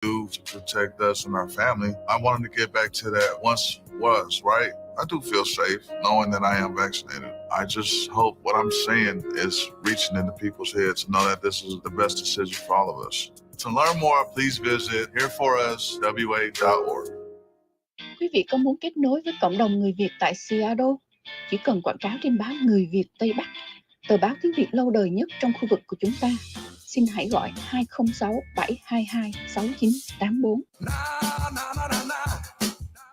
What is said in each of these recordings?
do to protect us and our family. I wanted to get back to that once was, right? I do feel safe knowing that I am vaccinated. I just hope what I'm saying is reaching into people's heads to know that this is the best decision for all of us. To learn more, please visit hereforuswa.org. Quý vị có muốn kết nối với cộng đồng người Việt tại Seattle? Chỉ cần quảng cáo trên báo Người Việt Tây Bắc, tờ báo tiếng Việt lâu đời nhất trong khu vực của chúng ta. Xin hãy gọi 206-722-6984.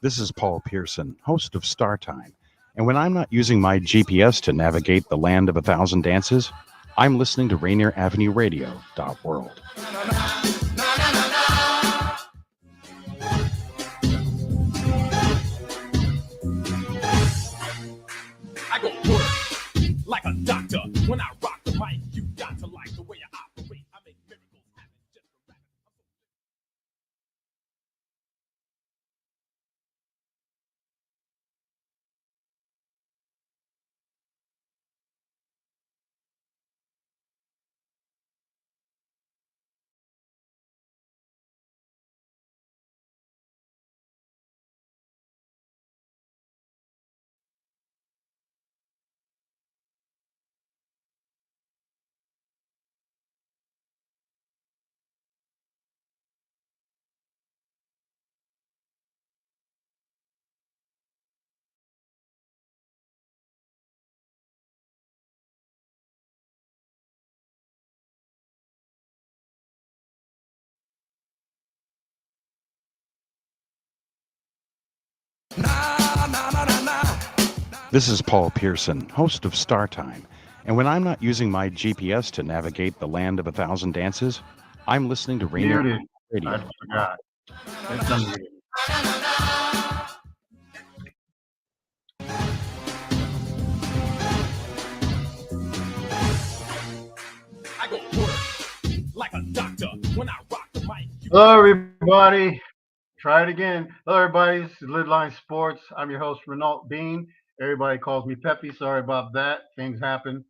This is Paul Pearson, host of Star Time. And when I'm not using my GPS to navigate the land of a thousand dances, I'm listening to Rainier Avenue Radio.world. I go work like a doctor. When I rock the mic, you got to like the way I operate. I make miracles happen just a rabbit. This is Paul Pearson, host of Star Time. And when I'm not using my GPS to navigate the land of a thousand dances, I'm listening to Rainier Radio. I forgot. It's unmuted. I go work like a doctor. When I rock the mic, you Hello, everybody. Try it again. Hello, everybody. This is LidLine Sports. I'm your host, Renault Bean. Everybody calls me Pepe. Sorry about that. Things happen.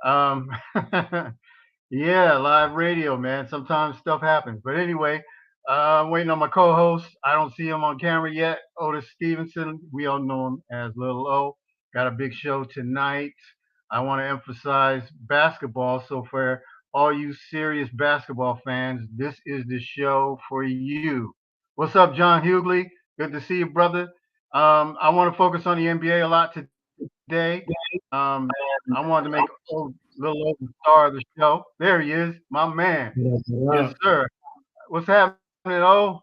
Yeah, live radio, man. Sometimes stuff happens. But anyway, I'm waiting on my co-host. I don't see him on camera yet. Otis Stevenson. We all know him as Lil O. Got a big show tonight. I want to emphasize basketball. So for all you serious basketball fans, this is the show for you. What's up, John Hughley? Good to see you, brother. I want to focus on the NBA a lot today. I wanted to make Lil O the star of the show. There he is, my man. Yes, sir. What's happening, O?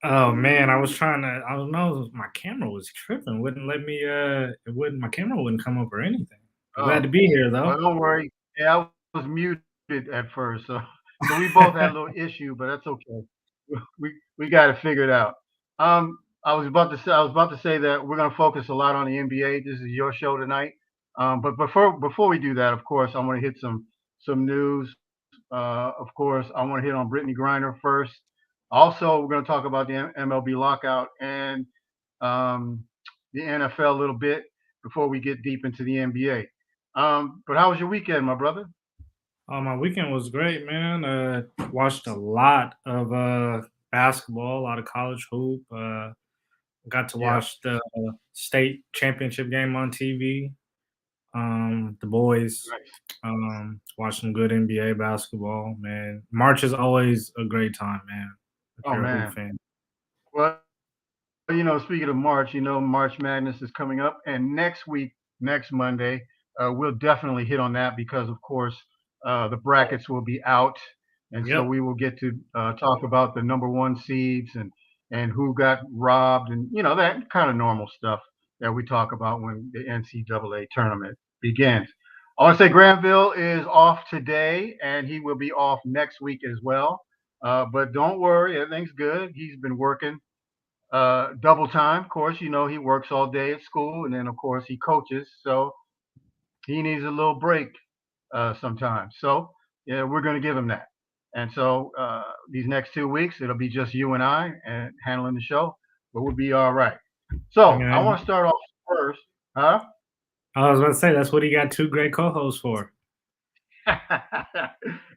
Oh man, I was trying to. I don't know. My camera was tripping. Wouldn't let me. My camera wouldn't come up or anything. Glad to be here though. Well, don't worry. Yeah, I was muted at first, so we both had a little issue, but that's okay. We got it figured out. I was about to say that we're going to focus a lot on the NBA. This is your show tonight. But before we do that, of course, I want to hit some news. Of course, I want to hit on Brittany Griner first. Also, we're going to talk about the MLB lockout and the NFL a little bit before we get deep into the NBA. But how was your weekend, my brother? My weekend was great, man. Watched a lot of basketball, a lot of college hoop. Got to watch the state championship game on TV. The boys. Watched some good NBA basketball, man. March is always a great time, man. Oh man. Well, speaking of March, March Madness is coming up, and next Monday, we'll definitely hit on that because, of course, the brackets will be out, and so we will get to talk about the number one seeds and who got robbed, and that kind of normal stuff that we talk about when the NCAA tournament begins. I want to say Granville is off today, and he will be off next week as well. But don't worry, everything's good. He's been working double time. Of course, he works all day at school, and then, of course, he coaches. So he needs a little break sometimes. So, yeah, we're going to give him that. And so these next 2 weeks, it'll be just you and I and handling the show, but we'll be all right. So I want to start off first. Huh? I was about to say, that's what he got two great co-hosts for.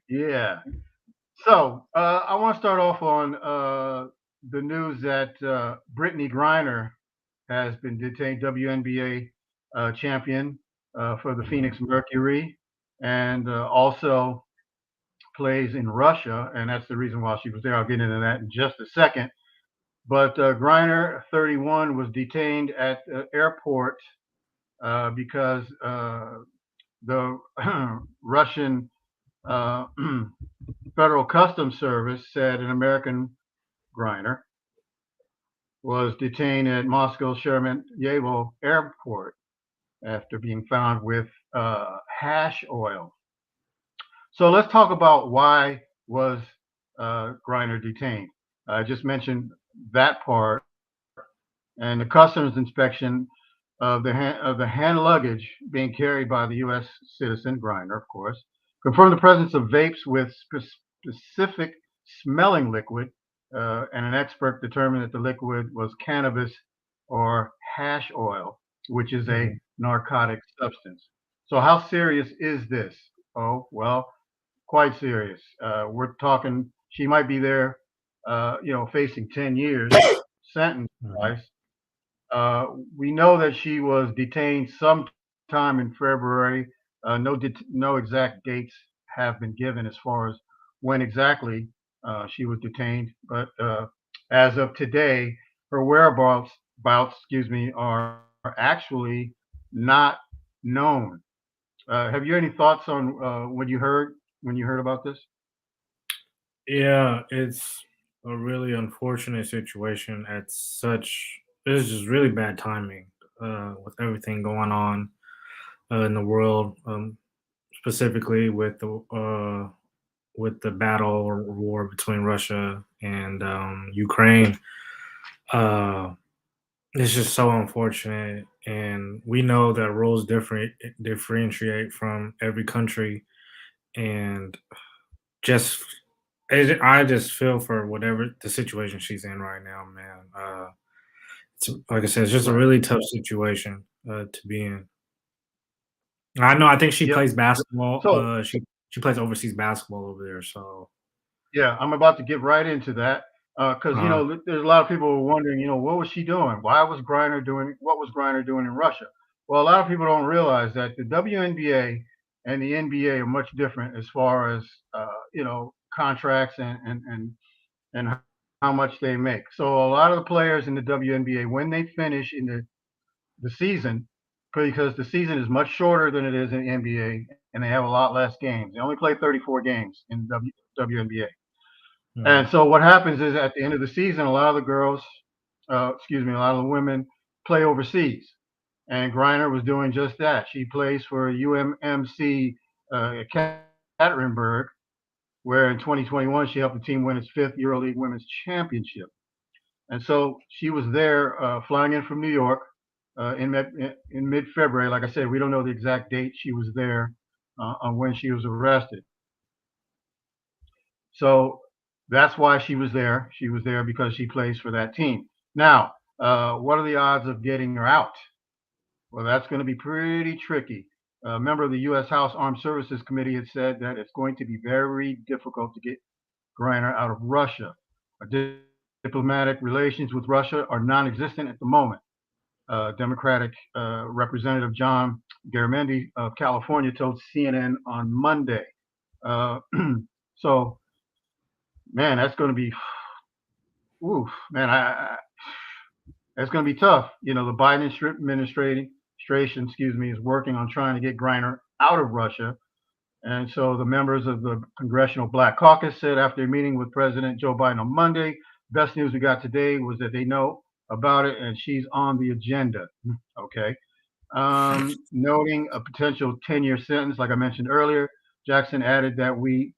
Yeah. So I want to start off on the news that Brittany Griner has been detained, WNBA champion for the Phoenix Mercury, and also plays in Russia, and that's the reason why she was there. I'll get into that in just a second. But Griner, 31, was detained at the airport because the Russian uh, Federal Customs Service said an American Griner was detained at Moscow Sheremetyevo Airport after being found with hash oil. So let's talk about why was Griner detained. I just mentioned that part, and the customs inspection of the hand luggage being carried by the U.S. citizen Griner, of course, confirmed the presence of vapes with specific smelling liquid, and an expert determined that the liquid was cannabis or hash oil, which is a narcotic substance. So how serious is this? Oh, well, quite serious. We're talking she might be there, facing 10 years sentence-wise. We know that she was detained sometime in February. No exact dates have been given as far as when exactly she was detained, but as of today, her whereabouts, are actually not known. Have you any thoughts on when you heard about this? Yeah, it's a really unfortunate situation. It's just really bad timing with everything going on in the world, specifically with the battle or war between Russia and Ukraine. Uh, it's just so unfortunate, and we know that rules differentiate from every country, and just I just feel for whatever the situation she's in right now, man. It's like I said, it's just a Right. really tough situation to be in. I know. I think she Yep. plays basketball. So She plays overseas basketball over there. So, yeah, I'm about to get right into that because uh, there's a lot of people who are wondering, what was she doing? Why was Griner doing? What was Griner doing in Russia? Well, a lot of people don't realize that the WNBA and the NBA are much different as far as contracts and how much they make. So a lot of the players in the WNBA, when they finish in the season, because the season is much shorter than it is in the NBA, and they have a lot less games. They only play 34 games in WNBA. And mm, so what happens is at the end of the season, a lot of the girls, a lot of the women play overseas. And Griner was doing just that. She plays for UMMC Ekaterinburg, where in 2021 she helped the team win its fifth EuroLeague Women's Championship. And so she was there, flying in from New York in mid-February. Like I said, we don't know the exact date she was there on when she was arrested. So that's why she was there. She was there because she plays for that team. Now, what are the odds of getting her out? Well, that's going to be pretty tricky. A member of the U.S. House Armed Services Committee had said that it's going to be very difficult to get Griner out of Russia. Diplomatic relations with Russia are non-existent at the moment. Democratic Representative John Garamendi of California told CNN on Monday. So, man, that's going to be, oof, man, that's going to be tough. The Biden administration, is working on trying to get Griner out of Russia. And so the members of the Congressional Black Caucus said after a meeting with President Joe Biden on Monday, best news we got today was that they know about it and she's on the agenda. Okay. Noting a potential 10-year sentence, like I mentioned earlier, Jackson added that we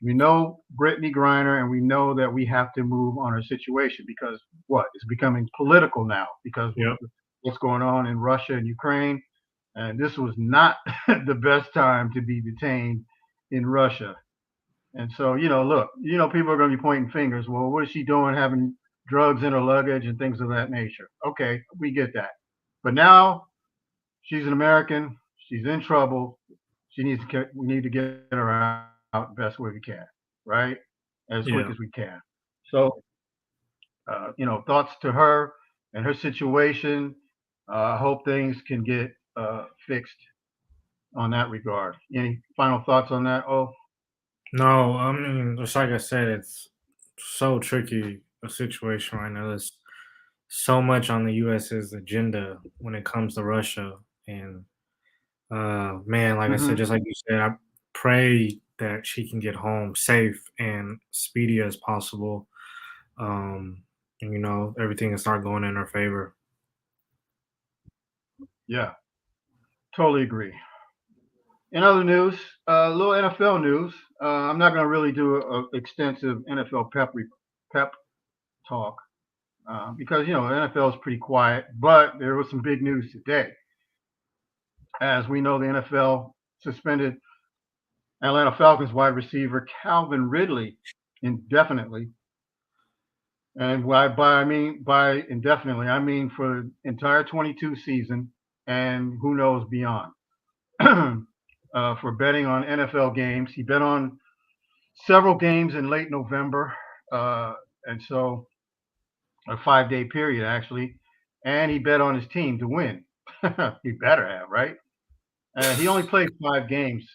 know Brittany Griner and we know that we have to move on her situation because it's becoming political now because yep. what's going on in Russia and Ukraine. And this was not the best time to be detained in Russia. And so, look, people are going to be pointing fingers. Well, what is she doing having drugs in her luggage and things of that nature? Okay, we get that. But now she's an American. She's in trouble. We need to get her out the best way we can, right? as quick as we can. So, thoughts to her and her situation. I hope things can get fixed on that regard. Any final thoughts on that? Oh, No, I mean, just like I said, it's so tricky a situation right now. There's so much on the U.S.'s agenda when it comes to Russia, and man, like I said, just like you said, I pray that she can get home safe and speedy as possible. And everything can start going in her favor. yeah, totally agree. In other news, a little NFL news. I'm not going to really do an extensive NFL Pep talk because the NFL is pretty quiet. But there was some big news today. As we know, the NFL suspended Atlanta Falcons wide receiver Calvin Ridley indefinitely. And by indefinitely, I mean for the entire 22 season and who knows beyond. For betting on NFL games. He bet on several games in late November, and so a 5-day period actually, and he bet on his team to win. He better have, right? He only played 5 games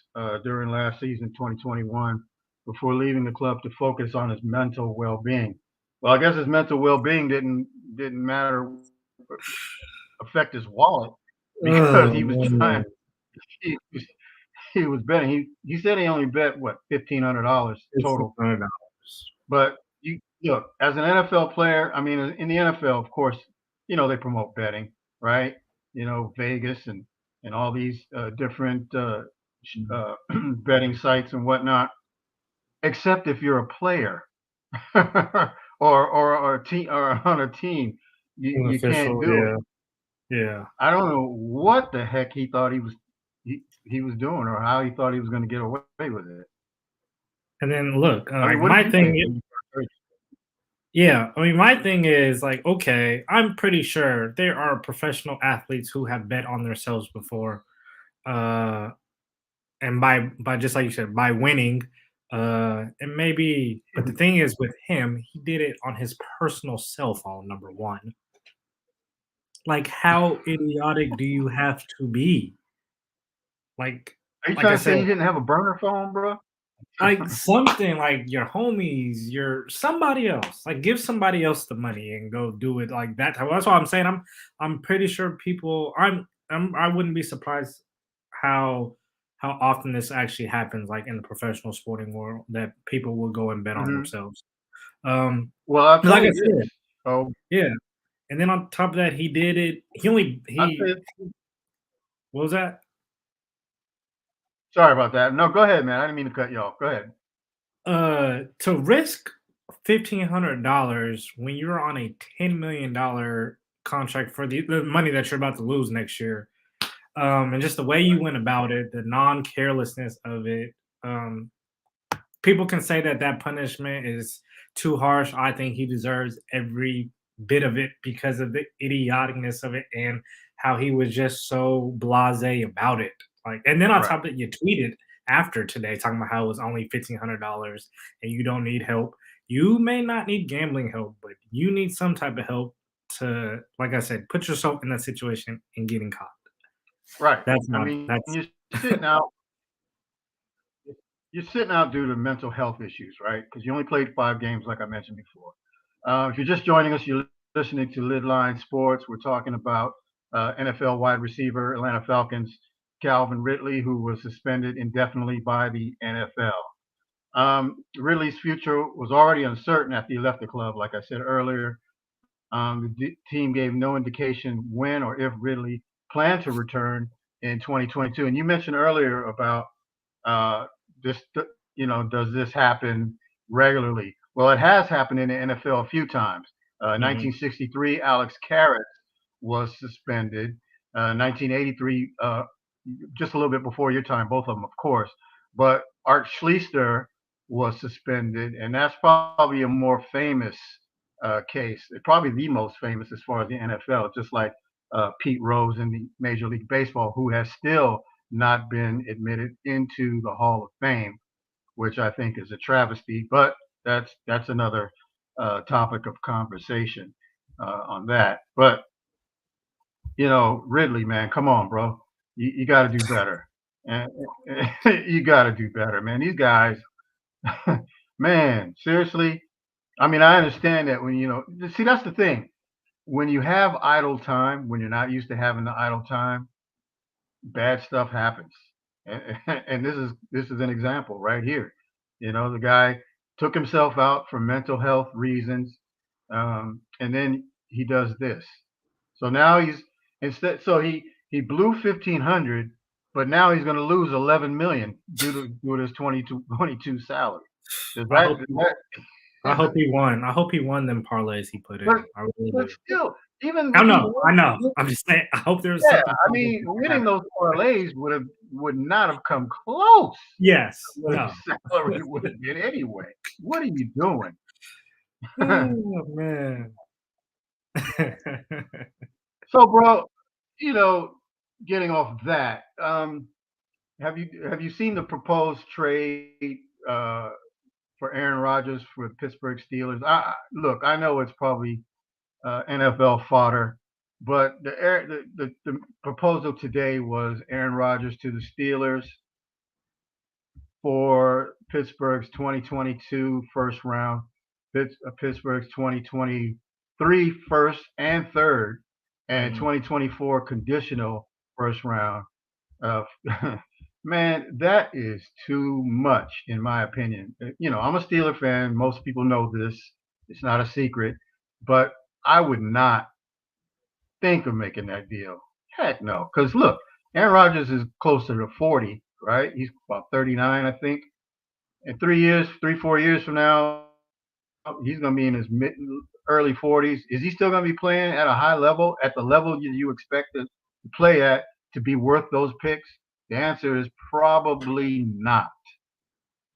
during last season, 2021, before leaving the club to focus on his mental well-being. Well, I guess his mental well-being didn't matter, affect his wallet because he was trying. He was betting. He said he only bet what $1,500 total. $1,500. But you look, as an NFL player, I mean, in the NFL, of course, they promote betting, right? Vegas and all these different betting sites and whatnot. Except if you're a player or a team or on a team, you can't do it. Yeah. I don't know what the heck he thought he was doing or how he thought he was going to get away with it. And then look, I mean, my thing is like, okay, I'm pretty sure there are professional athletes who have bet on themselves before, and by just like you said, by winning, and maybe. But the thing is, with him, he did it on his personal cell phone. Number one, like, how idiotic do you have to be? Like, are you like trying I to say said, you didn't have a burner phone, bro? like something like your homies, somebody else. Like, give somebody else the money and go do it like that. That's what I'm saying. I'm pretty sure people. I wouldn't be surprised how often this actually happens, like in the professional sporting world, that people will go and bet on themselves. Well, I'll tell Like I you said, this. Oh, yeah. And then on top of that, he did it. What was that? Sorry about that. No, go ahead, man. I didn't mean to cut you off. Go ahead. To risk $1,500 when you're on a $10 million contract for the money that you're about to lose next year, and just the way you went about it, the non-carelessness of it, people can say that punishment is too harsh. I think he deserves every bit of it because of the idioticness of it and how he was just so blasé about it. Like, and then on top of it, you tweeted after today talking about how it was only $1,500 and you don't need help. You may not need gambling help, but you need some type of help to, like I said, put yourself in that situation and getting caught. Right. That's you're sitting out. You're sitting out due to mental health issues, right? Because you only played 5 games, like I mentioned before. If you're just joining us, you're listening to LidLine Sports. We're talking about NFL wide receiver, Atlanta Falcons, Calvin Ridley, who was suspended indefinitely by the NFL. Ridley's future was already uncertain after he left the club, like I said earlier. The team gave no indication when or if Ridley planned to return in 2022. And you mentioned earlier about this, does this happen regularly? Well, it has happened in the NFL a few times. 1963, Alex Karras was suspended. 1983, just a little bit before your time, both of them, of course. But Art Schlichter was suspended, and that's probably a more famous case, probably the most famous as far as the NFL, just like Pete Rose in the Major League Baseball, who has still not been admitted into the Hall of Fame, which I think is a travesty. But that's another topic of conversation on that. But Ridley, man, come on, bro. You got to do better. And you got to do better, man. These guys, man, seriously. I mean, I understand that see, that's the thing. When you have idle time, when you're not used to having the idle time, bad stuff happens. And this is an example right here. The guy took himself out for mental health reasons, and then he does this. So now he blew 1,500, but now he's going to lose 11 million due to his 22 salary. I hope he won. I hope he won them parlays he put in. I really do. Still, even I know. I'm just saying. I hope there's something. I mean, winning those parlays would not have come close. Yes. What No. salary would have been anyway. What are you doing? Oh man. So, bro, getting off that, have you seen the proposed trade for Aaron Rodgers for the Pittsburgh Steelers? Look, I know it's probably NFL fodder, but the proposal today was Aaron Rodgers to the Steelers for Pittsburgh's 2022 first round, Pittsburgh's 2023 first and third, and 2024 conditional first round. Man, that is too much, in my opinion. I'm a Steeler fan. Most people know this. It's not a secret. But I would not think of making that deal. Heck no. Because, look, Aaron Rodgers is closer to 40, right? He's about 39, I think. In 4 years from now, he's going to be in his early 40s. Is he still going to be playing at a high level, at the level you expect to play at, to be worth those picks? The answer is probably not.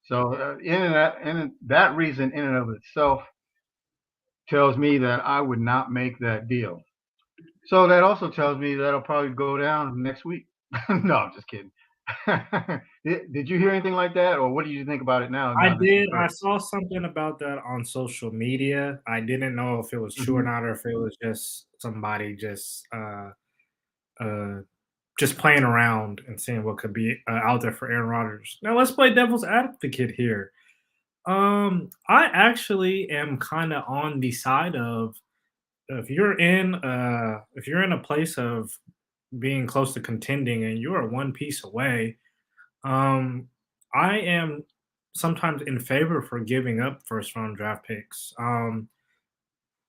So in that reason in and of itself tells me that I would not make that deal. So that also tells me that'll probably go down next week. No, I'm just kidding. Did you hear anything like that, or what do you think about it now? I did. I saw something about that on social media. I didn't know if it was true or not, or if it was just somebody just playing around and seeing what could be out there for Aaron Rodgers. Now let's play devil's advocate here. I actually am kind of on the side of if you're in a place of being close to contending and you are one piece away, I am sometimes in favor for giving up first round draft picks. I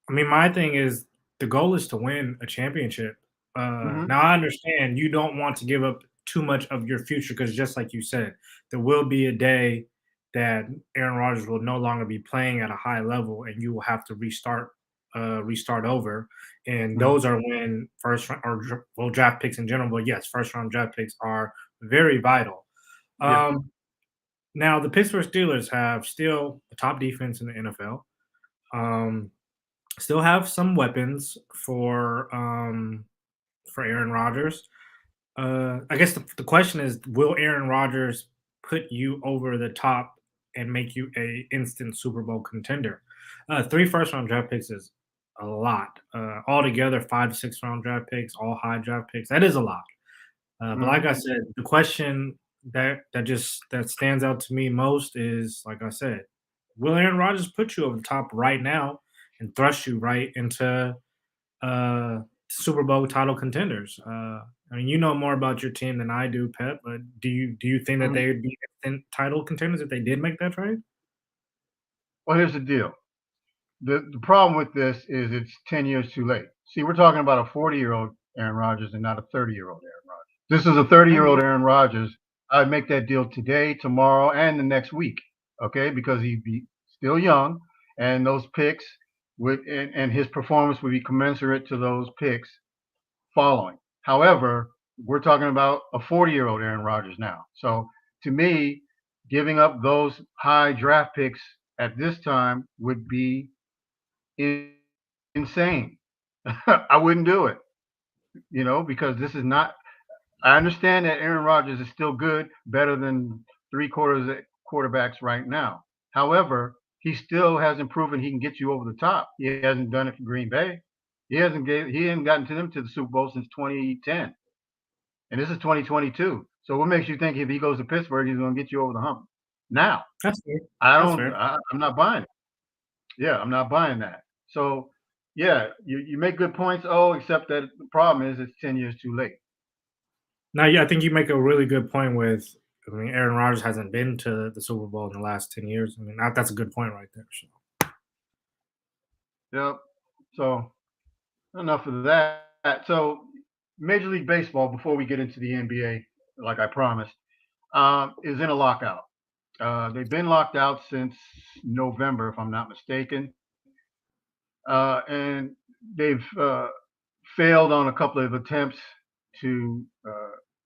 mean, my thing is the goal is to win a championship. Now I understand you don't want to give up too much of your future because just like you said, there will be a day that Aaron Rodgers will no longer be playing at a high level and you will have to restart over. And those are when first round or draft picks in general, but yes, first round draft picks are very vital. Now the Pittsburgh Steelers have still the top defense in the NFL. Still have some weapons for Aaron Rodgers. I guess the question is, will Aaron Rodgers put you over the top and make you a instant Super Bowl contender? 3 first-round draft picks is a lot. Altogether, 5 to 6 round draft picks, all high draft picks. That is a lot. But like I said, the question that stands out to me most is, like I said, will Aaron Rodgers put you over the top right now and thrust you right into Super Bowl title contenders? I mean, you know more about your team than I do, Pep. But do you think that they would be title contenders if they did make that trade? Well, here's the deal. The problem with this is it's 10 years too late. See, we're talking about a 40-year-old Aaron Rodgers and not a 30-year-old Aaron Rodgers. This is a 30-year-old Aaron Rodgers. I'd make that deal today, tomorrow, and the next week, okay? Because he'd be still young, and those picks and his performance would be commensurate to those picks following. However, we're talking about a 40-year-old Aaron Rodgers now. So to me, giving up those high draft picks at this time would be insane. I wouldn't do it, because this is not. I understand that Aaron Rodgers is still good, better than 3/4 quarterbacks right now. However, he still hasn't proven he can get you over the top. He hasn't done it for Green Bay. He hasn't gotten to them to the Super Bowl since 2010, and this is 2022. So what makes you think if he goes to Pittsburgh, he's going to get you over the hump? Now, That's fair. I'm not buying it. Yeah, I'm not buying that. So, yeah, you make good points. Oh, except that the problem is it's 10 years too late. Now, yeah, I think you make a really good point with. I mean, Aaron Rodgers hasn't been to the Super Bowl in the last 10 years. I mean, that's a good point right there. So. Yep. So enough of that. So Major League Baseball, before we get into the NBA, like I promised, is in a lockout. They've been locked out since November, if I'm not mistaken. And they've failed on a couple of attempts to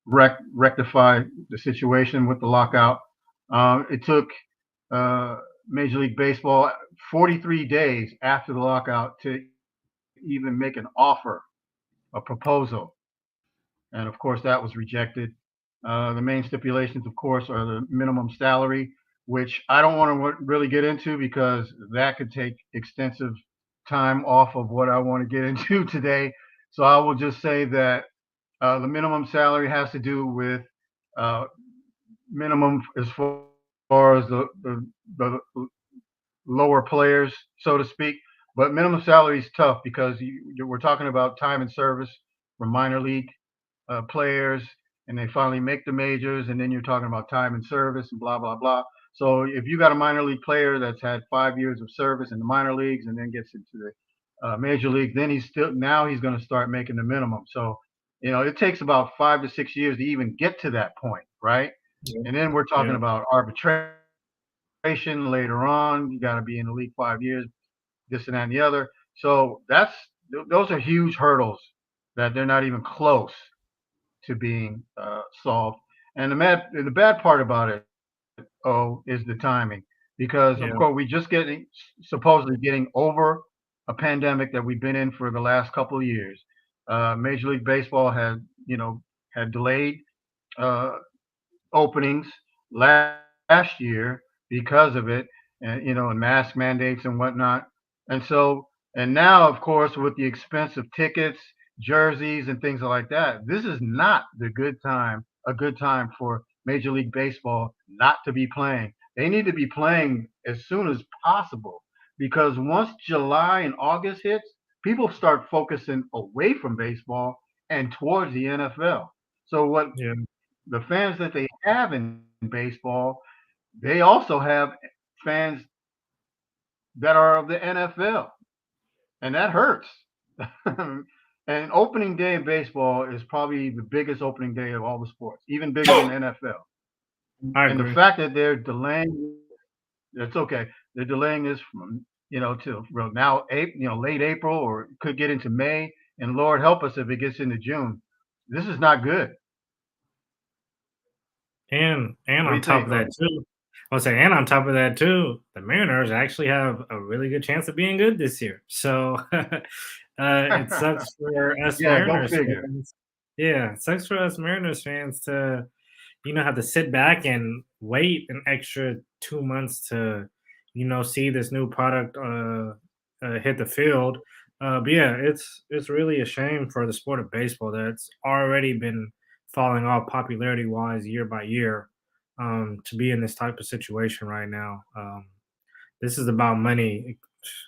rectify the situation with the lockout. It took Major League Baseball 43 days after the lockout to even make an offer, a proposal. And of course, that was rejected. The main stipulations, of course, are the minimum salary, which I don't want to really get into because that could take extensive time off of what I want to get into today. So I will just say that the minimum salary has to do with minimum as far as the lower players, so to speak. But minimum salary is tough because we're talking about time and service from minor league players, and they finally make the majors, and then you're talking about time and service and blah, blah, blah. So if you got a minor league player that's had 5 years of service in the minor leagues and then gets into the major league, then he's going to start making the minimum. So, it takes about 5 to 6 years to even get to that point, right? Yeah. And then we're talking about arbitration later on. You got to be in the league 5 years, this and that and the other. So those are huge hurdles that they're not even close to being solved. And the bad part about it, is the timing, because of course we just supposedly getting over a pandemic that we've been in for the last couple of years. Major League Baseball had delayed openings last year because of it, and and mask mandates and whatnot. And now, of course, with the expense of tickets, jerseys, and things like that, this is not a good time for Major League Baseball not to be playing. They need to be playing as soon as possible, because once July and August hits, people start focusing away from baseball and towards the NFL. So the fans that they have in baseball, they also have fans that are of the NFL, and that hurts. And opening day in baseball is probably the biggest opening day of all the sports, even bigger than NFL. And the fact that they're delaying, that's okay. They're delaying this from till now, late April, or could get into May. And Lord help us if it gets into June. This is not good. And on top of that too, and on top of that too, the Mariners actually have a really good chance of being good this year. So it sucks for us Mariners fans. Yeah, it sucks for us Mariners fans to, have to sit back and wait an extra 2 months to, see this new product hit the field. But yeah, it's really a shame for the sport of baseball that's already been falling off popularity-wise year by year, to be in this type of situation right now. This is about money.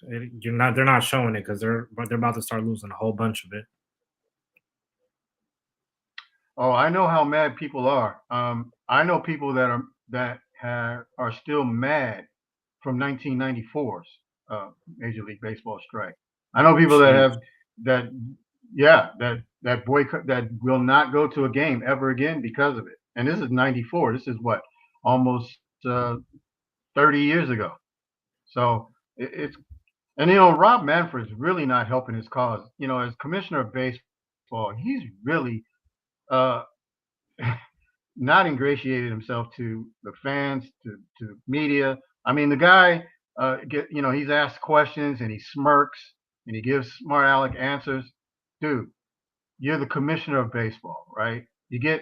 They're not showing it because they're about to start losing a whole bunch of it. Oh, I know how mad people are. I know people that are still mad from 1994's Major League Baseball strike. I know people that boycott, that will not go to a game ever again because of it. And this is 94. This is what, almost 30 years ago. So Rob Manfred's really not helping his cause. As commissioner of baseball, he's really not ingratiated himself to the fans, to the media. I mean, the guy, he's asked questions and he smirks and he gives smart aleck answers. Dude, you're the commissioner of baseball, right? You get,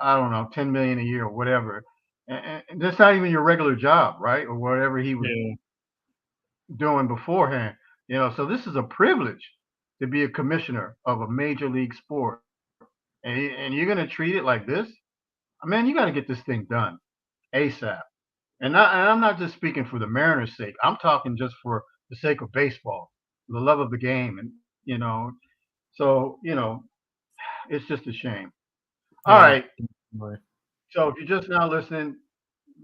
I don't know, $10 million a year or whatever, and that's not even your regular job, right? Or whatever he was doing beforehand. So this is a privilege to be a commissioner of a major league sport, and you're going to treat it like this. Man, you got to get this thing done ASAP. And I'm not just speaking for the Mariners' sake. I'm talking just for the sake of baseball, the love of the game, and so it's just a shame. All right. So if you're just now listening,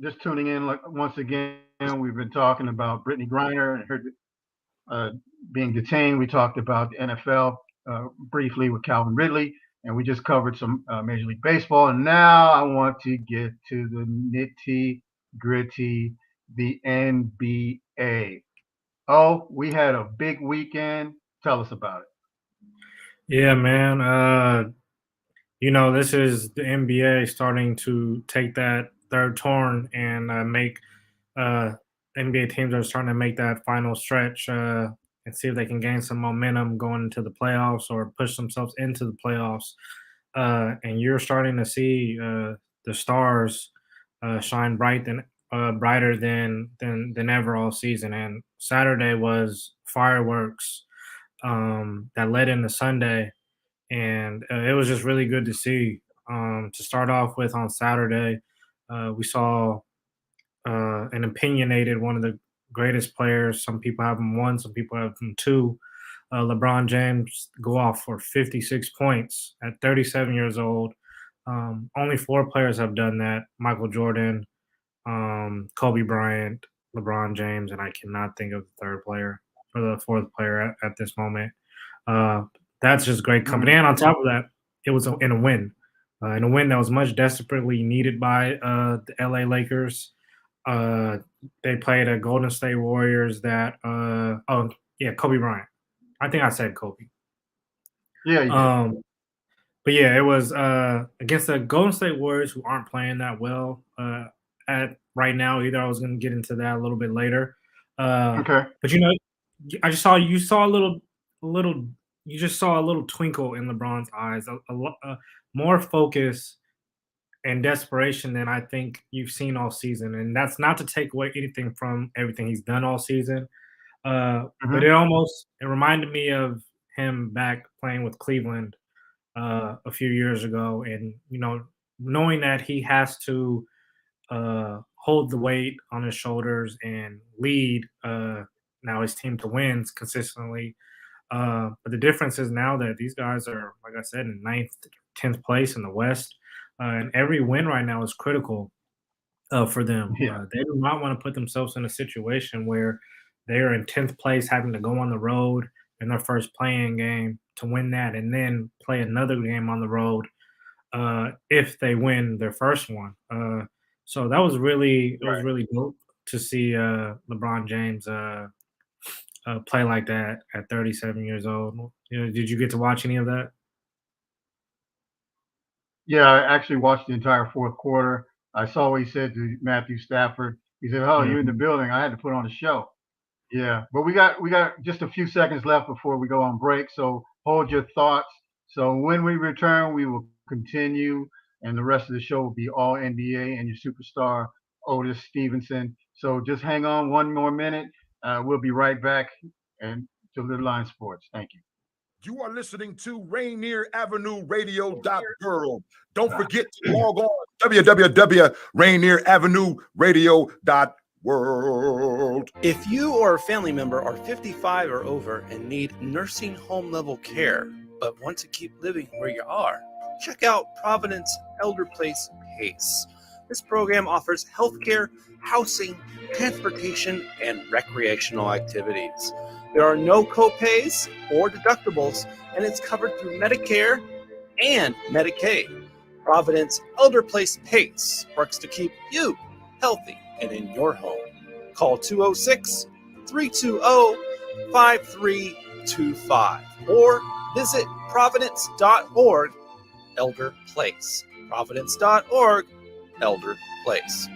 just tuning in, like once again, we've been talking about Brittany Griner and her being detained. We talked about the NFL briefly with Calvin Ridley, and we just covered some Major League Baseball. And now I want to get to the nitty gritty, the NBA. Oh, we had a big weekend. Tell us about it. Yeah, man. This is the NBA starting to take that third turn and make NBA teams are starting to make that final stretch and see if they can gain some momentum going into the playoffs or push themselves into the playoffs. And you're starting to see the stars shine brighter than ever all season. And Saturday was fireworks that led into Sunday. And it was just really good to see. To start off with on Saturday, we saw an opinionated one of the greatest players. Some people have him one, some people have him two. LeBron James go off for 56 points at 37 years old. Only 4 players have done that: Michael Jordan, Kobe Bryant, LeBron James, and I cannot think of the third player or the fourth player at this moment. That's just great company. And on top of that, it was in a win that was much desperately needed by the LA Lakers. They played a Golden State Warriors that Kobe Bryant. I think I said Kobe. Yeah. But yeah, it was against the Golden State Warriors, who aren't playing that well at right now either. I was going to get into that a little bit later. Okay. But I just saw a little. You just saw a little twinkle in LeBron's eyes, a more focus and desperation than I think you've seen all season. And that's not to take away anything from everything he's done all season. But it reminded me of him back playing with Cleveland a few years ago. And, knowing that he has to hold the weight on his shoulders and lead now his team to wins consistently. But the difference is now that these guys are, like I said, in 9th, 10th place in the West. And every win right now is critical for them. Yeah. They do not want to put themselves in a situation where they are in 10th place having to go on the road in their first playing game to win that and then play another game on the road if they win their first one. So that was really dope to see LeBron James play like that at 37 years old. Did you get to watch any of that? Yeah, I actually watched the entire fourth quarter. I saw what he said to Matthew Stafford. He said, "Oh, you're in the building. I had to put on a show." Yeah, but we got just a few seconds left before we go on break. So hold your thoughts. So when we return, we will continue, and the rest of the show will be all NBA and your superstar Otis Stevenson. So just hang on one more minute. We'll be right back and to LidLine Sports. Thank you. You are listening to Rainier Avenue Radio .world. Don't forget to log on www.rainieravenue.world. If you or a family member are 55 or over and need nursing home level care, but want to keep living where you are, check out Providence Elder Place PACE. This program offers healthcare, housing, transportation, and recreational activities. There are no co-pays or deductibles, and it's covered through Medicare and Medicaid. Providence Elder Place PACE works to keep you healthy and in your home. Call 206-320-5325 or visit providence.org Elder Place. Providence.org Elder Place.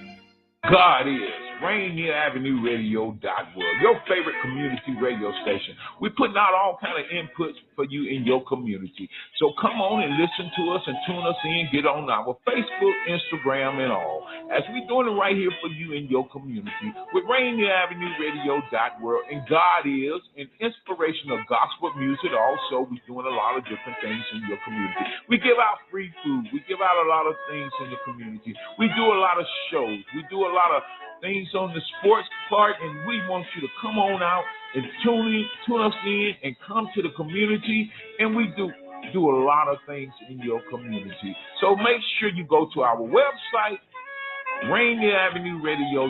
God is Rainier Avenue Radio World, your favorite community radio station. We're putting out all kind of inputs for you in your community. So come on and listen to us and tune us in. Get on our Facebook, Instagram, and all. As we're doing it right here for you in your community with Rainier Avenue Radio World. And God is an inspiration of gospel music. Also, we're doing a lot of different things in your community. We give out free food. We give out a lot of things in the community. We do a lot of shows. We do a lot of things on the sports part, and we want you to come on out and tune us in and come to the community, and we do a lot of things in your community. So make sure you go to our website, Rainier Avenue Radio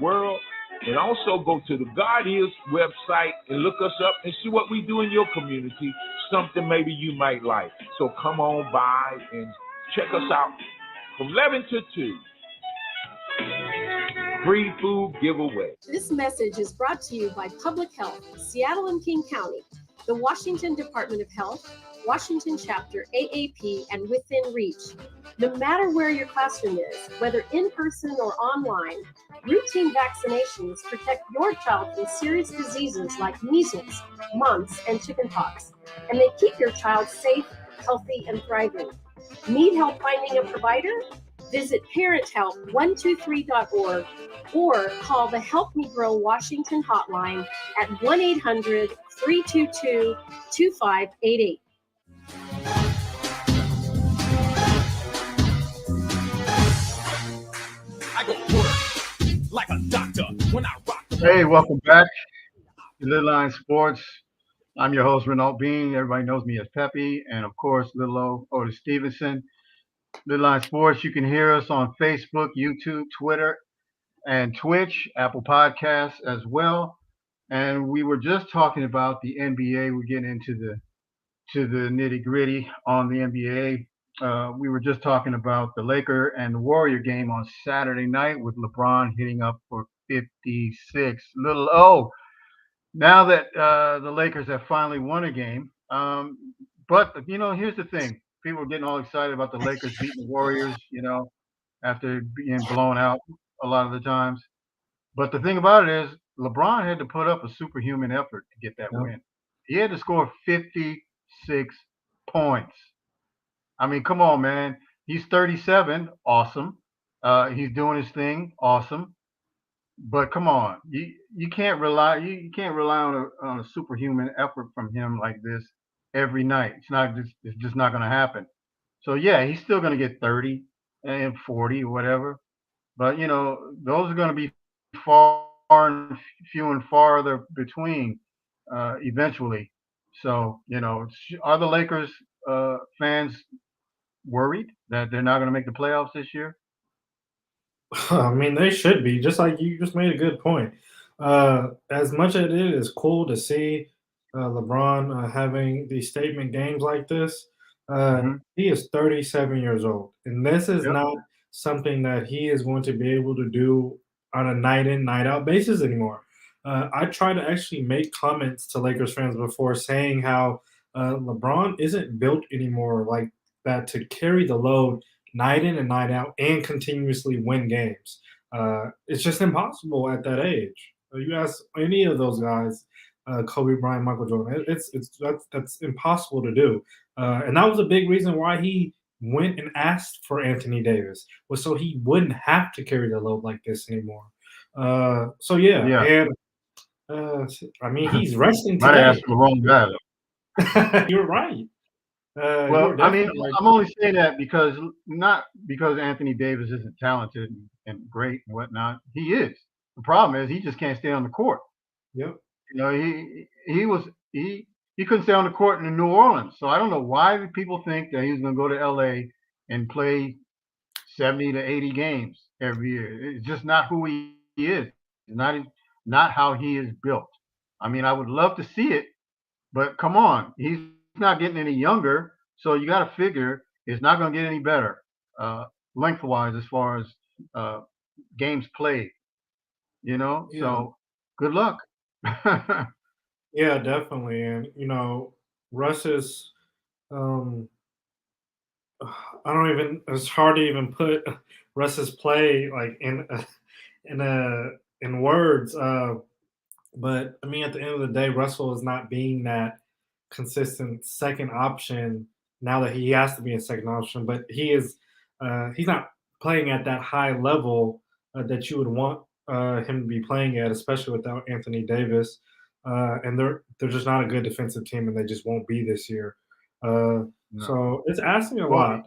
World, and also go to the God Is website and look us up and see what we do in your community, something maybe you might like. So come on by and check us out from 11 to 2. Free food giveaway. This message is brought to you by Public Health, Seattle and King County, the Washington Department of Health, Washington Chapter AAP, and Within Reach. No matter where your classroom is, whether in person or online, routine vaccinations protect your child from serious diseases like measles, mumps, and chickenpox, and they keep your child safe, healthy, and thriving. Need help finding a provider? Visit parenthelp123.org or call the Help Me Grow Washington hotline at 1-800-322-2588. I go work like a doctor when I rock. Hey, welcome back to LidLine Sports. I'm your host, Renault Bean. Everybody knows me as Pepe, and of course, Lil O Stevenson. LidLine Sports, you can hear us on Facebook, YouTube, Twitter, and Twitch, Apple Podcasts as well. And we were just talking about the NBA. We're getting into the nitty gritty on the NBA. We were just talking about the Laker and the Warrior game on Saturday night with LeBron hitting up for 56. Lil O, now that the Lakers have finally won a game, but here's the thing. People are getting all excited about the Lakers beating the Warriors, after being blown out a lot of the times. But the thing about it is, LeBron had to put up a superhuman effort to get that win. He had to score 56 points. I mean, come on, man. He's 37, awesome. He's doing his thing, awesome. But come on, you can't rely on a superhuman effort from him like this every night. It's just not going to happen. So yeah, he's still going to get 30 and 40 or whatever. But those are going to be few and farther between eventually. So are the Lakers fans worried that they're not going to make the playoffs this year? I mean, they should be. Just like you just made a good point. As much as it is cool to see LeBron having these statement games like this, he is 37 years old, and this is not something that he is going to be able to do on a night in, night out basis anymore. I try to actually make comments to Lakers fans before saying how LeBron isn't built anymore like that to carry the load night in and night out and continuously win games. It's just impossible at that age. You ask any of those guys, Kobe Bryant, Michael Jordan, that's impossible to do. And that was a big reason why he went and asked for Anthony Davis, was so he wouldn't have to carry the load like this anymore. And I mean, he's resting today. Might have asked the wrong guy. You're right. Well, I mean, I'm only saying that not because Anthony Davis isn't talented and great and whatnot. He is. The problem is he just can't stay on the court. Yep. He couldn't stay on the court in New Orleans. So I don't know why people think that he's going to go to LA and play 70 to 80 games every year. It's just not who he is. It's not how he is built. I mean, I would love to see it, but come on, he's not getting any younger. So you got to figure it's not going to get any better lengthwise as far as games played. So good luck. Yeah, definitely. And, Russ is, it's hard to even put Russ's play like in a in words. But I mean, at the end of the day, Russell is not being that consistent second option now that he has to be a second option. But he is, he's not playing at that high level that you would want him to be playing at, especially without Anthony Davis. And they're just not a good defensive team, and they just won't be this year. No. So it's asking a Well,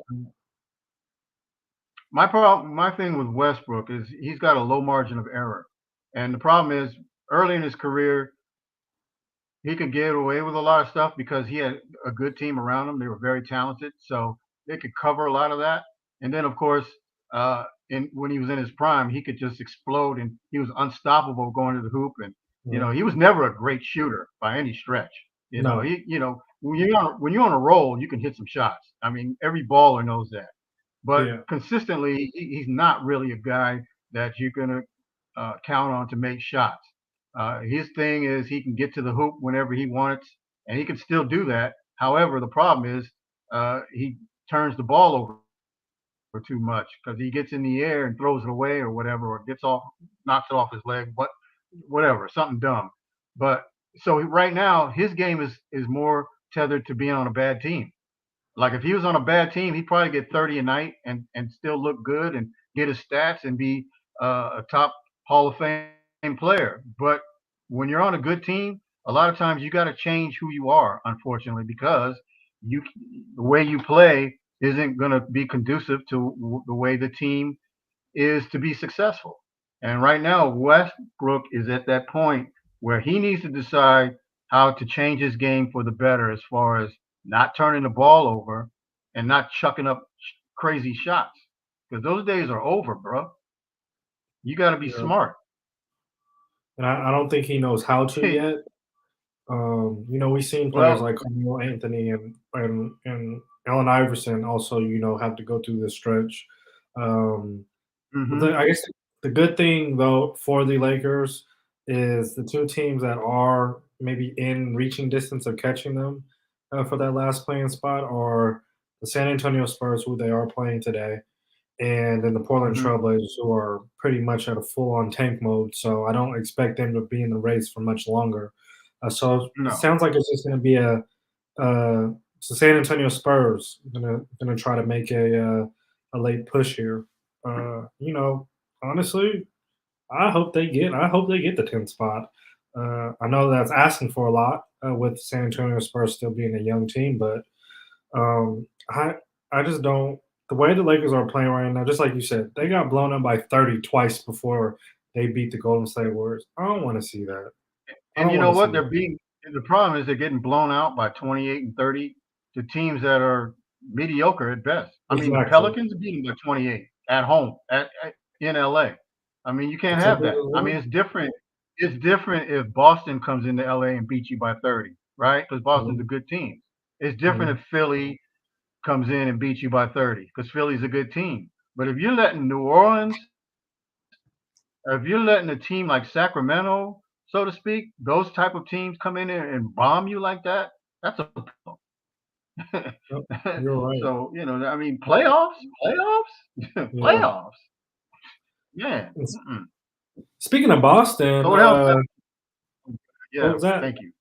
lot. my thing with Westbrook is he's got a low margin of error, and the problem is early in his career he could get away with a lot of stuff because he had a good team around him. They were very talented, so they could cover a lot of that. And then, of course, when he was in his prime, he could just explode, and he was unstoppable going to the hoop. And he was never a great shooter by any stretch. No. When you're on a roll, you can hit some shots. I mean, every baller knows that. But consistently, he's not really a guy that you're gonna count on to make shots. His thing is he can get to the hoop whenever he wants, and he can still do that. However, the problem is he turns the ball over too much because he gets in the air and throws it away or whatever, or knocks it off his leg, whatever, something dumb. But so right now his game is more tethered to being on a bad team. Like if he was on a bad team, he'd probably get 30 a night and still look good and get his stats and be a top Hall of Fame player. But when you're on a good team, a lot of times you got to change who you are, unfortunately, because the way you play isn't going to be conducive to the way the team is to be successful. And right now, Westbrook is at that point where he needs to decide how to change his game for the better, as far as not turning the ball over and not chucking up crazy shots, because those days are over, bro. You got to be smart. And I don't think he knows how to yet. We've seen players like Carmelo Anthony and Allen Iverson also, have to go through this stretch. I guess the good thing, though, for the Lakers is the two teams that are maybe in reaching distance of catching them for that last playing spot are the San Antonio Spurs, who they are playing today, and then the Portland Trailblazers, who are pretty much at a full-on tank mode. So I don't expect them to be in the race for much longer. It sounds like it's just going to be the San Antonio Spurs gonna try to make a late push here. Honestly, I hope they get the 10th spot. I know that's asking for a lot with San Antonio Spurs still being a young team, but I just don't. The way the Lakers are playing right now, just like you said, they got blown up by 30 twice before they beat the Golden State Warriors. I don't want to see that. And you know what? The problem is they're getting blown out by 28 and 30 to teams that are mediocre at best. I mean, the Pelicans beat them by 28 at home in LA. I mean, you can't have that. I mean, it's different. It's different if Boston comes into LA and beats you by 30, right? Because Boston's a good team. It's different if Philly comes in and beats you by 30, because Philly's a good team. But if you're letting New Orleans, or if you're letting a team like Sacramento, so to speak, those type of teams come in and bomb you like that, that's a problem. You're right. So, I mean, playoffs? Playoffs? Yeah. Speaking of Boston, what else? what was that? Thank you.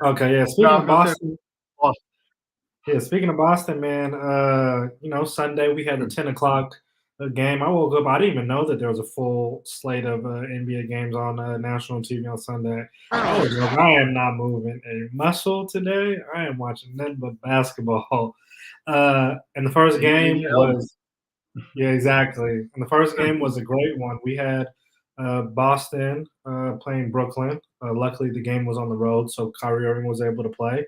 Okay, yeah. Speaking of Boston. Yeah, speaking of Boston, man, Sunday we had the 10 o'clock game. I woke up, I didn't even know that there was a full slate of NBA games on national TV on Sunday. I was like, I am not moving a muscle today. I am watching nothing but basketball. And the first game was, exactly. And the first game was a great one. We had Boston playing Brooklyn. Luckily, the game was on the road, so Kyrie Irving was able to play.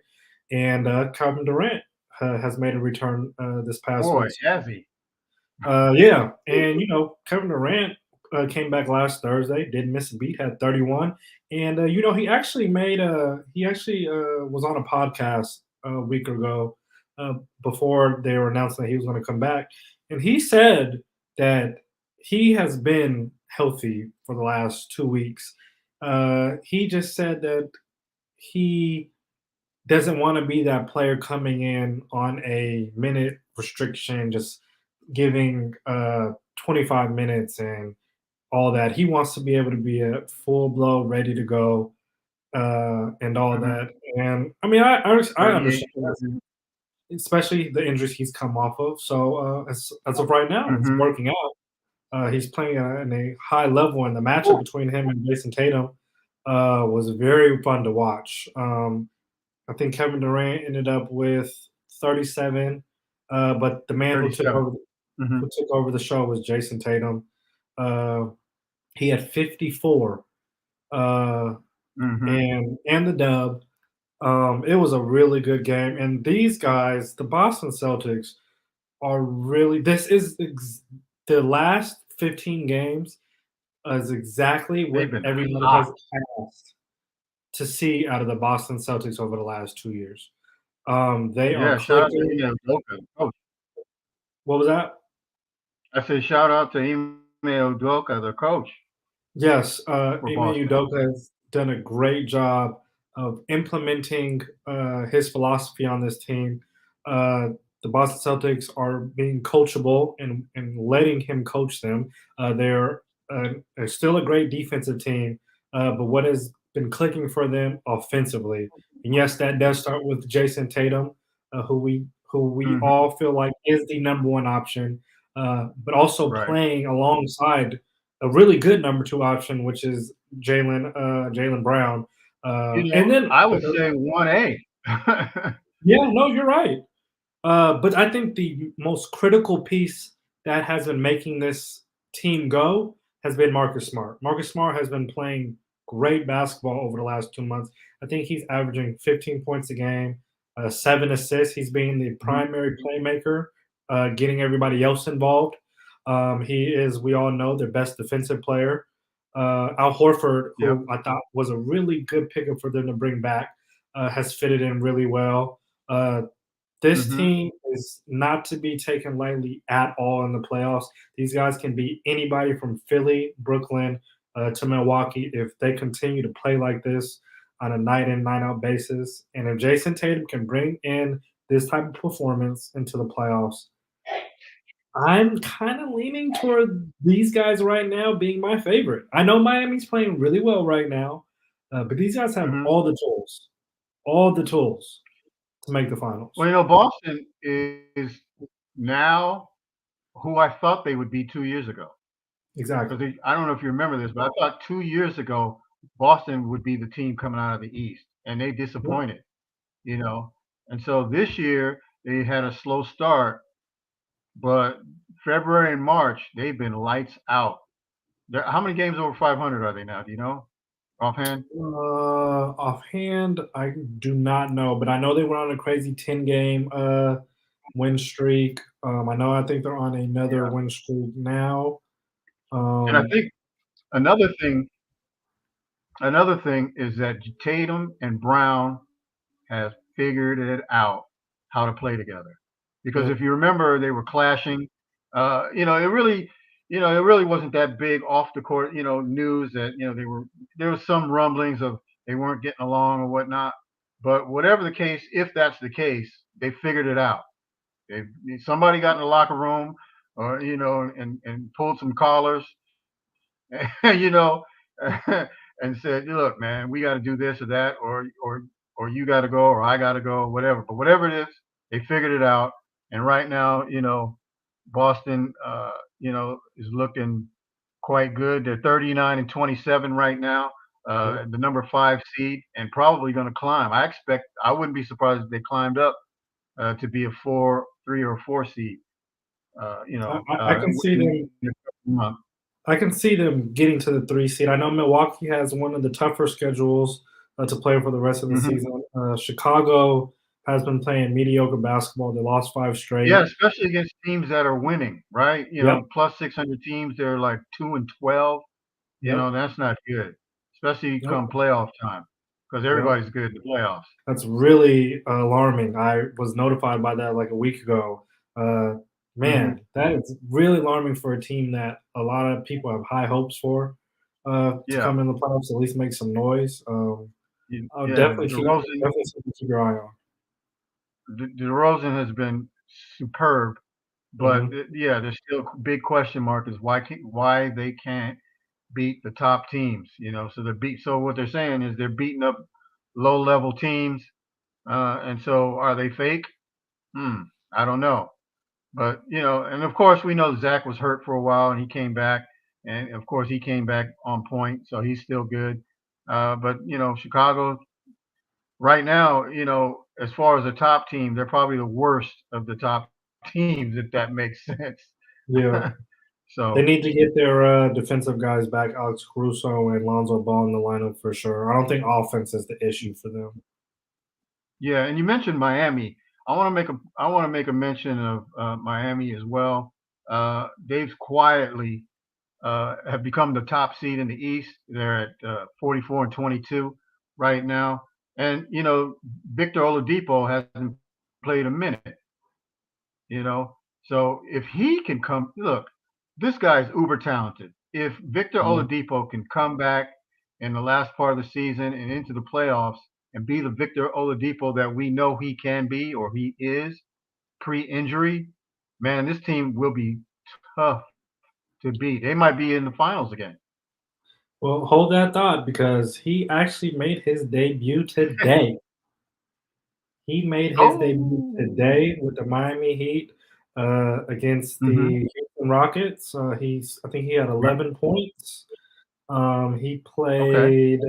And Kevin Durant has made a return this past week. Has he? Yeah, and Kevin Durant came back last Thursday, didn't miss a beat, had 31, and he actually was on a podcast a week ago before they were announcing that he was going to come back, and he said that he has been healthy for the last 2 weeks. He just said that he doesn't want to be that player coming in on a minute restriction, just giving 25 minutes and all that. He wants to be able to be a full blow, ready to go, and all that. And I mean, I 38. understand that, especially the injuries he's come off of. So as of right now, it's Mhm. working out. He's playing in a high level, and the matchup between him and Jason Tatum was very fun to watch. I think Kevin Durant ended up with 37, but the man who 37. Mhm. took over the show was Jason Tatum. Uh, he had 54, uh, Mhm. and the dub. It was a really good game, and these guys, the Boston Celtics, are really. This is the last 15 games is exactly what They've been everybody hot. has asked to see out of the Boston Celtics over the last 2 years. They are Yeah, shout out to clicking. Ime Udoka. Oh, What was that? I said shout out to Ime Udoka, the coach Yes, for Ime Boston. Udoka has done a great job of implementing his philosophy on this team. Uh, the Boston Celtics are being coachable and letting him coach them. They're still a great defensive team, but what has been clicking for them offensively, and yes, that does start with Jason Tatum, who we Mhm. all feel like is the number one option, but also Right. playing alongside a really good number two option, which is Jalen Brown. And then I would say 1A. yeah, no, you're right. But I think the most critical piece that has been making this team go has been Marcus Smart. Marcus Smart has been playing great basketball over the last 2 months. I think he's averaging 15 points a game, 7 assists. He's being the Mhm. primary playmaker, getting everybody else involved. He is, we all know, their best defensive player. Al Horford, Yep. who I thought was a really good pickup for them to bring back, has fitted in really well. Uh, this Mhm. team is not to be taken lightly at all in the playoffs. These guys can beat anybody from Philly, Brooklyn, to Milwaukee if they continue to play like this on a night in, night out basis. And if Jason Tatum can bring in this type of performance into the playoffs, I'm kind of leaning toward these guys right now being my favorite. I know Miami's playing really well right now, but these guys have Mhm. all the tools to make the finals. Well, Boston is now who I thought they would be 2 years ago. Exactly. Because I don't know if you remember this, but I thought 2 years ago Boston would be the team coming out of the East, and they Yep. disappointed, you know. And so this year they had a slow start, but February and March they've been lights out. How many games over 500 are they now? Do you know offhand? Offhand, I do not know, but I know they were on a crazy 10 game win streak. I think they're on another Yeah. win streak now. And I Um, think another thing Another thing is that Tatum and Brown have figured it out how to play together. Because yep, if you remember, they were clashing. It really wasn't that big off the court, news that there was some rumblings of they weren't getting along or whatnot. But whatever the case, if that's the case, they figured it out. They Somebody got in the locker room, or and pulled some collars, you know, and said, "Look, man, we got to do this or that, or you got to go, or I got to go, whatever." But whatever it is, they figured it out. And right now, Boston, is looking quite good. They're 39-27 right now, yep. the number 5 seed, and probably going to climb. I wouldn't be surprised if they climbed up to be a 3 or 4 seed. I can see In them. a couple months. I can see them getting to the 3 seed. I know Milwaukee has one of the tougher schedules to play for the rest of the Mhm. season. Chicago has been playing mediocre basketball. They lost 5 straight. Yeah, especially against teams that are winning, right? Yep, Plus 600 teams, they're like 2-12. yep, That's not good, especially yep, come playoff time, because yep. everybody's good in the playoffs. That's really alarming. I was notified by that like a week ago. Uh, Mhm. Man, that is really alarming for a team that a lot of people have high hopes for to Yeah, come in the playoffs, at least make some noise. I'll yeah. definitely keep your eye on. DeRozan has been superb, but Mhm. yeah, there's still a big question mark is why they can't beat the top teams. So what they're saying is they're beating up low-level teams. And so are they fake? I don't know. But, and of course we know Zach was hurt for a while and he came back. And of course he came back on point, so he's still good. But, Chicago right now, as far as the top team, they're probably the worst of the top teams, if that makes sense. Yeah. So They need to get their defensive guys back, Alex Caruso and Lonzo Ball in the lineup for sure. I don't think offense is the issue for them. yeah, and you mentioned Miami. I want to make a mention of Miami as well. They've quietly have become the top seed in the East. They're at 44-22 right now, and Victor Oladipo hasn't played a minute. So if he can come, look, this guy's uber talented. If Victor Oladipo can come back in the last part of the season and into the playoffs and be the Victor Oladipo that we know he can be or he is pre-injury, man, this team will be tough to beat. They might be in the finals again. Well, hold that thought because he actually made his debut today. He made his debut today with the Miami Heat against the Houston Rockets. I think he had 11 points. He played.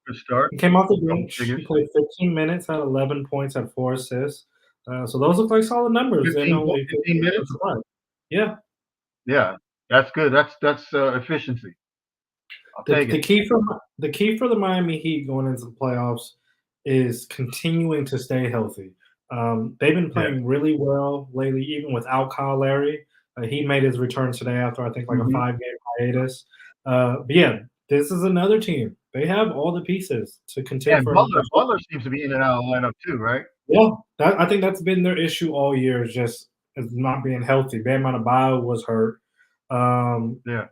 Good start. He came off the bench. He played 15 minutes, had 11 points, had 4 assists. So those look like solid numbers. 15 minutes. Yeah. Yeah, that's good. That's efficiency. The key for the Miami Heat going into the playoffs is continuing to stay healthy. They've been playing really well lately, even without Kyle Lowry. He made his return today after I think like a 5-game hiatus. But yeah, this is another team. They have all the pieces to contend for. Butler seems to be in and out of the lineup too, right? Yeah, I think that's been their issue all year is just not being healthy. Bam Adebayo was hurt. Yeah,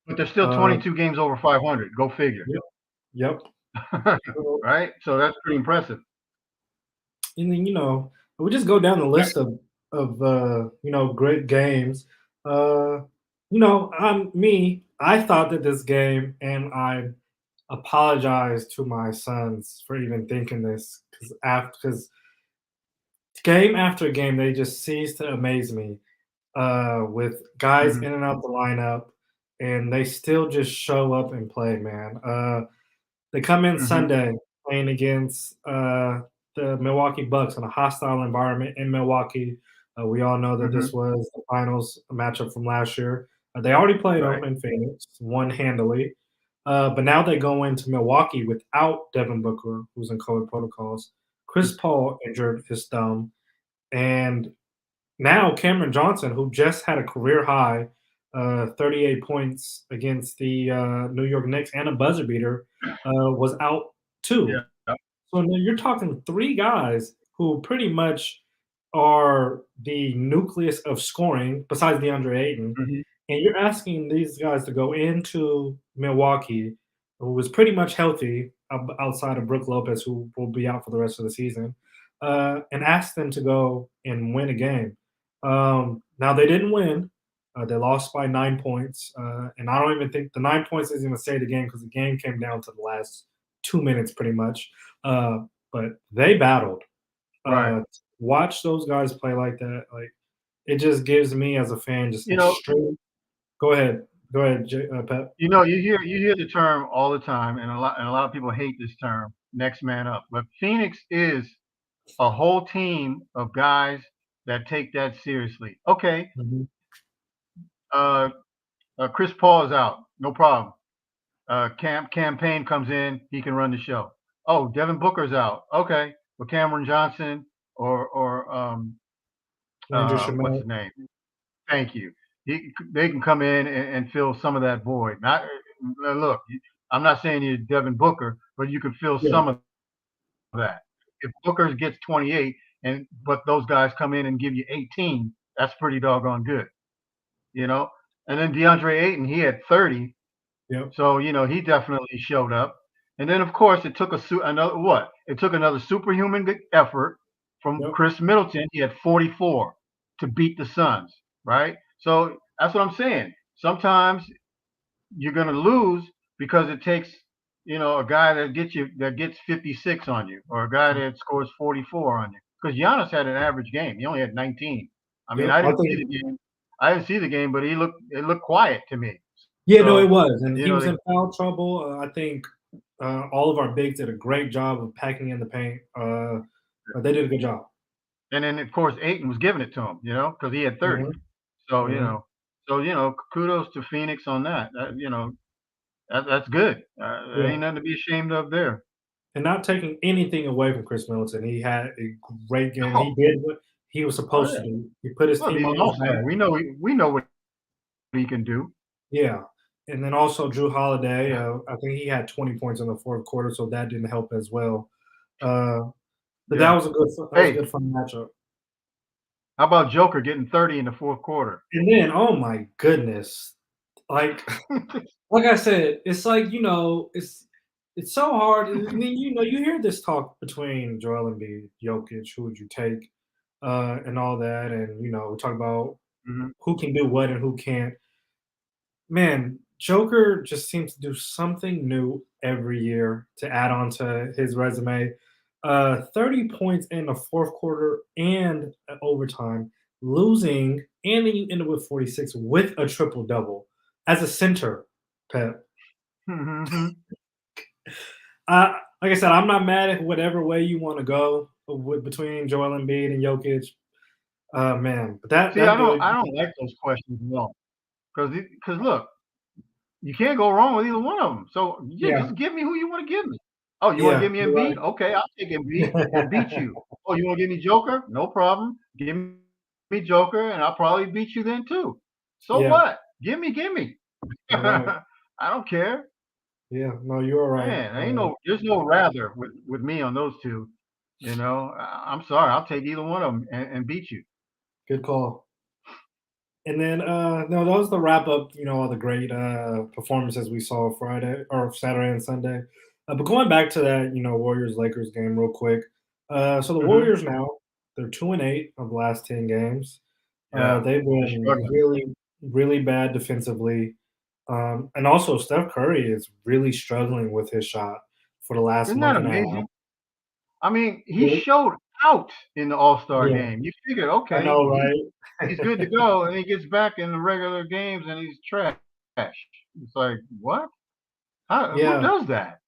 but they're still 22 games over 500. Go figure. Yep. Right? So that's pretty impressive. And then, we just go down the list of great games. I thought that this game, and I apologize to my sons for even thinking this, because game after game, they just cease to amaze me with guys in and out the lineup, and they still just show up and play, man. They come in Sunday playing against the Milwaukee Bucks in a hostile environment in Milwaukee. We all know that this was the finals matchup from last year. They already played them in Phoenix, won handily. But now they go into Milwaukee without Devin Booker, who's in COVID protocols. Chris Paul injured his thumb. And now Cameron Johnson, who just had a career high 38 points against the New York Knicks and a buzzer beater, was out too. Yeah. So now you're talking 3 guys who pretty much are the nucleus of scoring besides DeAndre Ayton. And you're asking these guys to go into Milwaukee, who was pretty much healthy outside of Brook Lopez, who will be out for the rest of the season, and ask them to go and win a game. Now, they didn't win. They lost by 9 points. And I don't even think the 9 points isn't going to say the game because the game came down to the last 2 minutes pretty much. But they battled. Watch those guys play like that. Like, it just gives me as a fan just extreme. Go ahead, Pep. You hear the term all the time, and a lot of people hate this term, next man up. But Phoenix is a whole team of guys that take that seriously. Okay. Chris Paul is out, no problem. Campaign comes in, he can run the show. Oh, Devin Booker's out. Okay, well, Cameron Johnson or what's his name? Thank you. They can come in and fill some of that void. Look, I'm not saying you're Devin Booker, but you can fill some of that. If Booker gets 28, but those guys come in and give you 18, that's pretty doggone good, And then DeAndre Ayton, he had 30, so he definitely showed up. And then of course it took another superhuman effort from Chris Middleton. He had 44 to beat the Suns, right? So that's what I'm saying. Sometimes you're going to lose because it takes, a guy that gets 56 on you, or a guy that scores 44 on you. Because Giannis had an average game. He only had 19. I mean, Yep, I I didn't see think. the game. I didn't see the game, but it looked quiet to me. Yeah, no, it So, was, and he was they, in foul trouble. I think all of our bigs did a great job of packing in the paint. But they did a good job. and then of course Aiton was giving it to him, because he had 30. Mhm, So, mhm. kudos to Phoenix on that. That's good. There Yeah, ain't nothing to be ashamed of there. and not taking anything away from Chris Middleton, he had a great game. Oh, He did what he was oh supposed to yeah. do. He put his Well, team he's on an his all-star. back. We know what he can do. Yeah, and then also Drew Holiday. I think he had 20 points in the fourth quarter, so that didn't help as well. But that Yeah. was a good Hey, fun matchup. how about Joker getting 30 in the fourth quarter? And then, oh my goodness, like like I said, it's like it's so hard. And then you hear this talk between Joel Embiid, Jokic, who would you take, and all that, and we talk about Mhm. who can do what and who can't. Man, Joker just seems to do something new every year to add on to his resume. 30 points in the fourth quarter and overtime, losing, and then you end up with 46 with a triple double as a center, Pep. Mhm. Like I said, I'm not mad at whatever way you want to go between Joel Embiid and Jokic. Man, but that See, I that don't dude, I don't like those questions at all. Because look, you can't go wrong with either one of them. So yeah, just give me who you want to give me. Oh, you want to yeah, give me you're Embiid? right. Okay, I'll take Embiid and beat you. Oh, you want to give me Joker? No problem. Give me Joker, and I'll probably beat you then too. So Yeah, what? Give me. you're right. I don't care. Yeah, no, you're right. Man, there's no rather with me on those two. I'm sorry. I'll take either one of them and beat you. Good call. And then, no, that was the wrap up. All the great performances we saw Friday or Saturday and Sunday. But going back to that, Warriors Lakers game real quick. So the Hmm. Warriors now they're 2-8 of the last 10 games. Yeah, They've they're been struggling. really, really bad defensively. And also Steph Curry is really struggling with his shot for the last Isn't that month and a half. amazing? I mean, he Yeah, showed out in the All-Star yeah, game. You figured, I okay, know, right? he's good to go, and he gets back in the regular games and he's trash. It's like, what? Who Yeah, does that?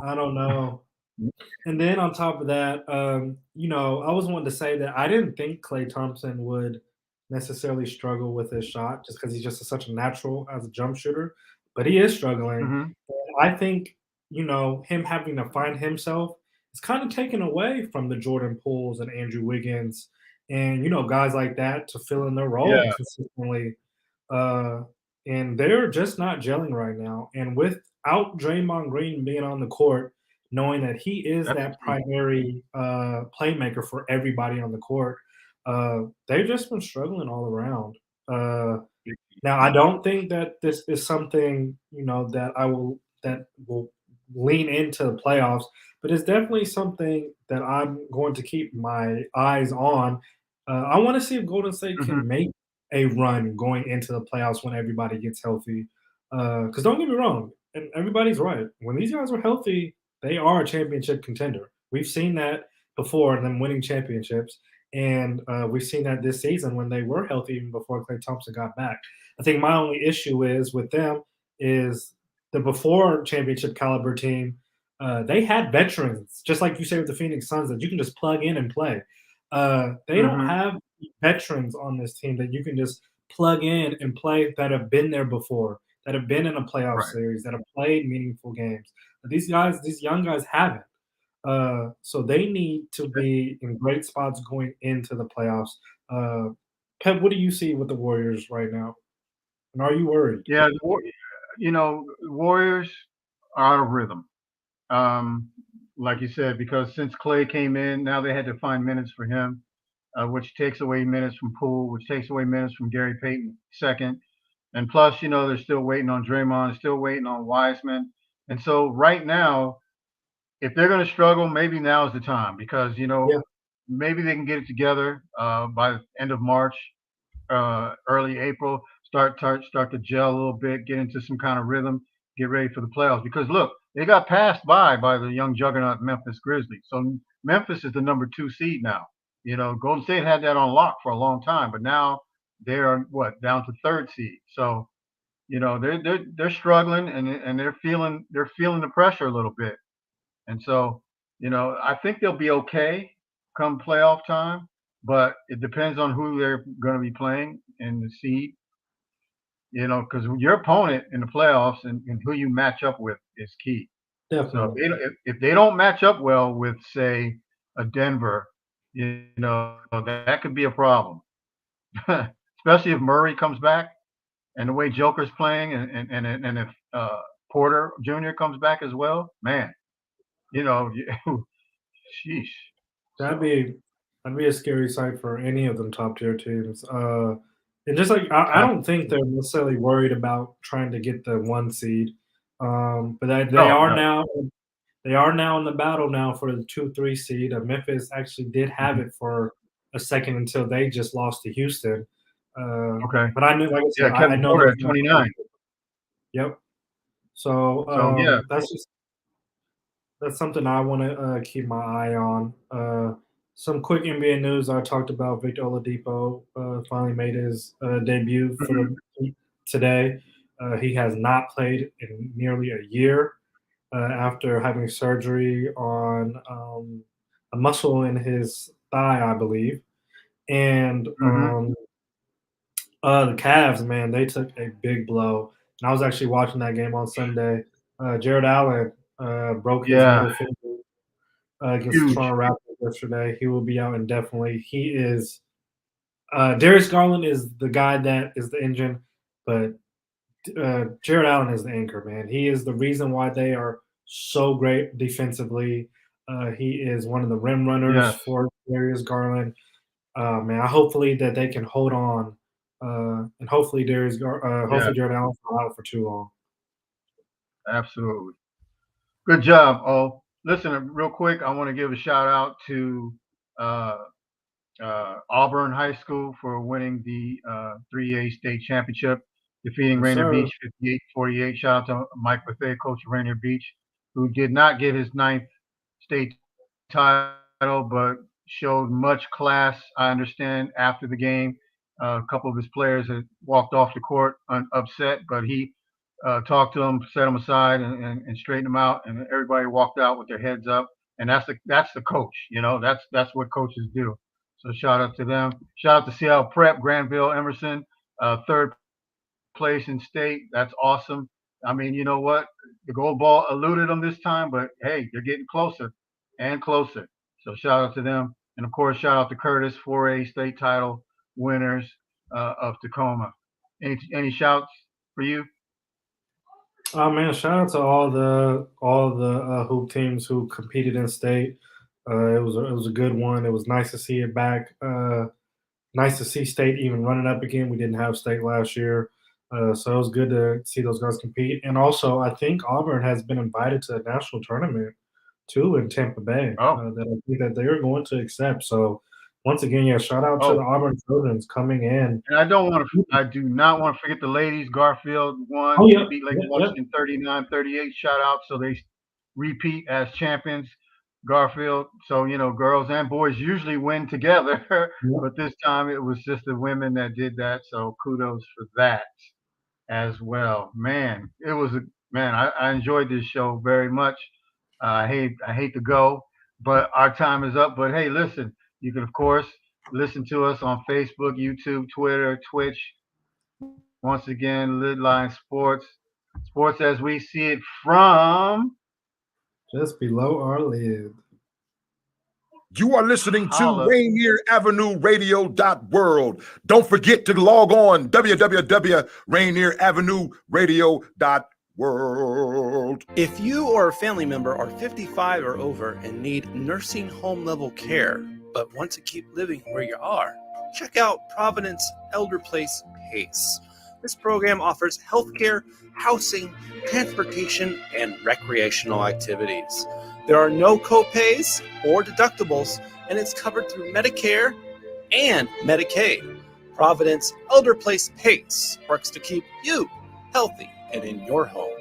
I don't know. And then on top of that, I was wanting to say that I didn't think Klay Thompson would necessarily struggle with his shot just because he's just such a natural as a jump shooter, but he is struggling. Hmm. And I think, him having to find himself is kind of taken away from the Jordan Pooles and Andrew Wiggins and, guys like that to fill in their role Yeah, consistently. Uh, and they're just not gelling right now. And without Draymond Green being on the court, knowing that he is that's that true. primary playmaker for everybody on the court, they've just been struggling all around. Uh, Now, I don't think that this is something that will lean into the playoffs, but it's definitely something that I'm going to keep my eyes on. I want to see if Golden State Hmm. can make a run going into the playoffs when everybody gets healthy. Because don't get me wrong, and everybody's right. When these guys are healthy, they are a championship contender. We've seen that before, them winning championships, and we've seen that this season when they were healthy even before Klay Thompson got back. I think my only issue is with them is the before championship caliber team. They had veterans, just like you say with the Phoenix Suns, that you can just plug in and play. They don't Hmm. have veterans on this team that you can just plug in and play that have been there before, that have been in a playoff Right. series, that have played meaningful games. But these young guys haven't. So they need to be in great spots going into the playoffs. Uh, Pep, what do you see with the Warriors right now? And are you worried? Yeah, Warriors are out of rhythm. Um, like you said, because since Clay came in, now they had to find minutes for him, which takes away minutes from Poole, which takes away minutes from Gary Payton second. And plus, they're still waiting on Draymond, still waiting on Wiseman. And so right now, if they're going to struggle, maybe now is the time because, Yeah, maybe they can get it together by the end of March, early April, start to gel a little bit, get into some kind of rhythm, get ready for the playoffs. Because look, they got passed by the young juggernaut Memphis Grizzlies. So Memphis is the number 2 seed now. You know, Golden State had that on lock for a long time, but now they're down to 3rd seed. So, you know, they're struggling and they're feeling the pressure a little bit. And so, you know, I think they'll be okay come playoff time, but it depends on who they're going to be playing in the seed. You know, because your opponent in the playoffs and who you match up with is key. Definitely. So if they don't match up well with, say, a Denver, you know, that could be a problem. Especially if Murray comes back and the way Joker's playing, and if Porter Jr. comes back as well, man, you know, sheesh. That'd be a scary sight for any of them top tier teams. And just like I don't think they're necessarily worried about trying to get the 1 seed, but they are now in the battle now for the 2-3 seed. Memphis actually did have it for a second until they just lost to Houston. Okay, but I knew, like I said, Kevin I know Porter at 29. Yep. So yeah, that's something I want to keep my eye on. Some quick NBA news. I talked about Victor Oladipo finally made his debut for the Heat today. He has not played in nearly a year after having surgery on a muscle in his thigh, I believe. And the Cavs, man, they took a big blow. And I was actually watching that game on Sunday. Jared Allen broke his middle finger against the Toronto Raptors yesterday. He will be out indefinitely. He is Darius Garland is the guy that is the engine, but Jared Allen is the anchor, man. He is the reason why they are so great defensively. He is one of the rim runners for Darius Garland. Man, hopefully that they can hold on, and hopefully Jared Allen's not out for too long. Absolutely. Good job, O. Listen, real quick, I want to give a shout out to Auburn High School for winning the 3A state championship, defeating Rainier Beach 58-48. Shout out to Mike Buffet, coach of Rainier Beach, who did not get his 9th state title, but showed much class, I understand, after the game. A couple of his players had walked off the court upset, but he talked to them, set them aside, and straightened them out, and everybody walked out with their heads up. And that's the coach, you know. That's what coaches do. So shout out to them. Shout out to Seattle Prep, Granville Emerson, 3rd place in state. That's awesome. I mean, you know what? The gold ball eluded them this time, but hey, they're getting closer and closer. So shout out to them. And of course, shout out to Curtis, 4A state title winners of Tacoma. Any shouts for you? Oh man, shout out to all the hoop teams who competed in state. It was a good one. It was nice to see it back. Nice to see state even running up again. We didn't have state last year, so it was good to see those guys compete. And also, I think Auburn has been invited to a national tournament too in Tampa Bay. That I think that they're going to accept. So once again, shout out to the Auburn Trojans coming in. And I do not want to forget the ladies. Garfield won. They beat Lake Washington 39-38. Shout out. So they repeat as champions, Garfield. So, you know, girls and boys usually win together, but this time it was just the women that did that. So kudos for that as well. Man, I enjoyed this show very much. I hate to go, but our time is up. But hey, listen. You can, of course, listen to us on Facebook, YouTube, Twitter, Twitch. Once again, LidLine Sports. Sports as we see it from just below our lid. You are listening to Rainier Avenue Radio.world. Don't forget to log on www.RainierAvenueRadio.world. If you or a family member are 55 or over and need nursing home level care, but want to keep living where you are, check out Providence Elder Place PACE. This program offers healthcare, housing, transportation, and recreational activities. There are no co-pays or deductibles, and it's covered through Medicare and Medicaid. Providence Elder Place PACE works to keep you healthy and in your home.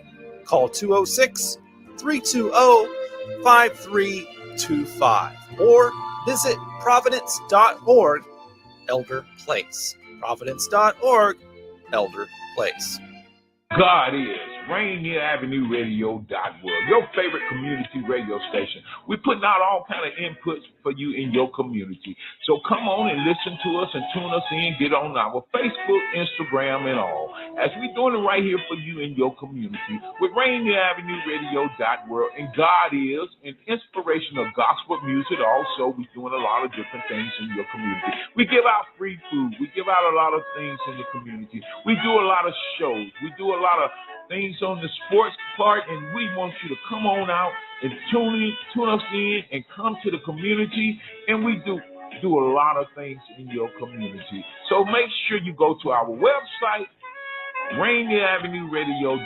Call 206-320-5325 or visit providence.org Elder Place. Providence.org Elder Place. God is Rainier Avenue Radio World, your favorite community radio station. We're putting out all kind of inputs for you in your community. So come on and listen to us and tune us in. Get on our Facebook, Instagram, and all. As we're doing it right here for you in your community with Rainier Avenue Radio World. And God is an inspiration of gospel music. Also, we're doing a lot of different things in your community. We give out free food. We give out a lot of things in the community. We do a lot of shows. We do a lot of things on the sports part, and we want you to come on out and tune us in and come to the community, and we do a lot of things in your community. So make sure you go to our website, Rainier Avenue Radio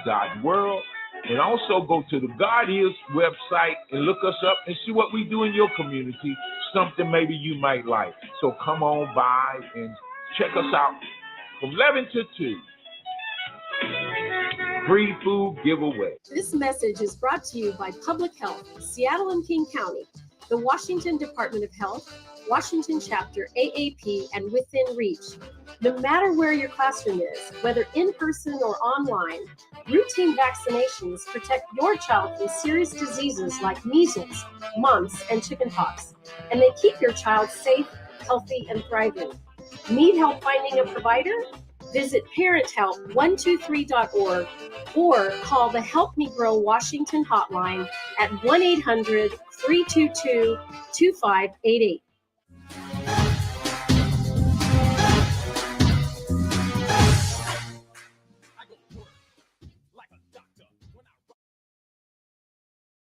World, and also go to the God Is website and look us up and see what we do in your community, something maybe you might like. So come on by and check us out from 11 to 2. Free food giveaway. This message is brought to you by Public Health, Seattle and King County, the Washington Department of Health, Washington Chapter AAP, and Within Reach. No matter where your classroom is, whether in person or online, routine vaccinations protect your child from serious diseases like measles, mumps, and chickenpox, and they keep your child safe, healthy, and thriving. Need help finding a provider? Visit parenthelp123.org or call the Help Me Grow Washington hotline at 1-800-322-2588.